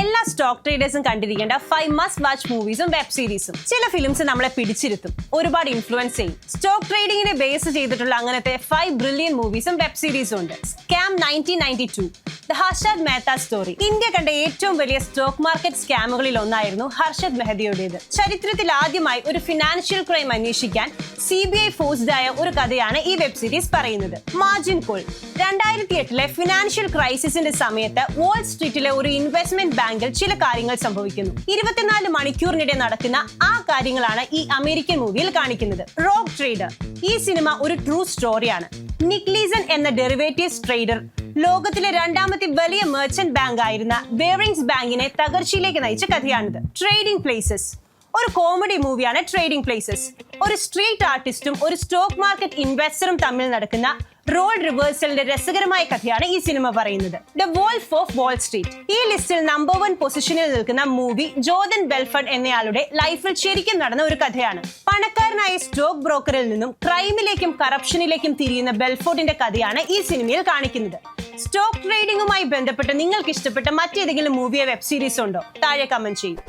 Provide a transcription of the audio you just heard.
എല്ലാ സ്റ്റോക്ക് ട്രേഡേഴ്സും കണ്ടിരിക്കേണ്ട 5 must watch മൂവീസും web സീരീസും. ചില ഫിലിംസ് നമ്മളെ പിടിച്ചിരുത്തും, ഒരുപാട് ഇൻഫ്ലുവൻസ് ചെയ്യും. സ്റ്റോക്ക് ട്രേഡിങ്ങിനെ ബേസ് ചെയ്തിട്ടുള്ള അങ്ങനത്തെ 5 ബ്രില്യൻ മൂവീസും വെബ് സീരീസും ഉണ്ട്. Scam 1992, the Harshad Mehta story. India കണ്ട ഏറ്റവും വലിയ സ്റ്റോക്ക് മാർക്കറ്റ് സ്കാമുകളിൽ ഒന്നായിരുന്നു ഹർഷദ് മെഹ്തയുടേത്. ചരിത്രത്തിൽ ആദ്യമായി ഒരു ഫിനാൻഷ്യൽ ക്രൈം അന്വേഷിക്കാൻ CBI ഫോഴ്സ്ഡ് ആയ ഒരു കഥയാണ് ഈ വെബ് സീരീസ് പറയുന്നത്. മാർജിൻ കോൾ 2008 ഫിനാൻഷ്യൽ ക്രൈസിസിന്റെ സമയത്ത് വാൾ സ്ട്രീറ്റിലെ ഒരു ഇൻവെസ്റ്റ്മെന്റ് ബാങ്കിൽ ചില കാര്യങ്ങൾ സംഭവിക്കുന്നു. 24 മണിക്കൂറിനിടെ നടക്കുന്ന ആ കാര്യങ്ങളാണ് ഈ അമേരിക്കൻ മൂവിയിൽ കാണിക്കുന്നത്. Rock trader. ഈ സിനിമ ഒരു ട്രൂ സ്റ്റോറിയാണ്. നിക് ലീസൺ എന്ന ഡെറിവേറ്റീവ്സ് ട്രേഡർ ലോകത്തിലെ രണ്ടാമത്തെ വലിയ മെർച്ചന്റ് ബാങ്ക് ആയിരുന്ന ബെയറിംഗ്സ് ബാങ്കിനെ തകർച്ചയിലേക്ക് നയിച്ച കഥയാണിത്. Trading places. ഒരു കോമഡി മൂവിയാണ് ട്രേഡിംഗ് പ്ലേസസ്. ഒരു സ്ട്രീറ്റ് ആർട്ടിസ്റ്റും ഒരു സ്റ്റോക്ക് മാർക്കറ്റ് ഇൻവെസ്റ്ററും തമ്മിൽ നടക്കുന്ന റോൾ റിവേഴ്സലിന്റെ രസകരമായ കഥയാണ് ഈ സിനിമ പറയുന്നത്. The wolf of Wall Street. ഈ ലിസ്റ്റിൽ നമ്പർ 1 പൊസിഷനിൽ നിൽക്കുന്ന മൂവി ജോർദൻ ബെൽഫർഡ് എന്നയാളുടെ ലൈഫിൽ ശരിക്കും നടന്ന ഒരു കഥയാണ്. പണക്കാരനായ സ്റ്റോക്ക് ബ്രോക്കറിൽ നിന്നും ക്രൈമിലേക്കും കറപ്ഷനിലേക്കും തിരിയുന്ന ബെൽഫോർഡിന്റെ കഥയാണ് ഈ സിനിമയിൽ കാണിക്കുന്നത്. സ്റ്റോക്ക് ട്രേഡിംഗുമായി ബന്ധപ്പെട്ട് നിങ്ങൾക്ക് ഇഷ്ടപ്പെട്ട മറ്റേതെങ്കിലും മൂവിയോ വെബ് സീരീസോ ഉണ്ടോ? താഴെ കമന്റ് ചെയ്യും.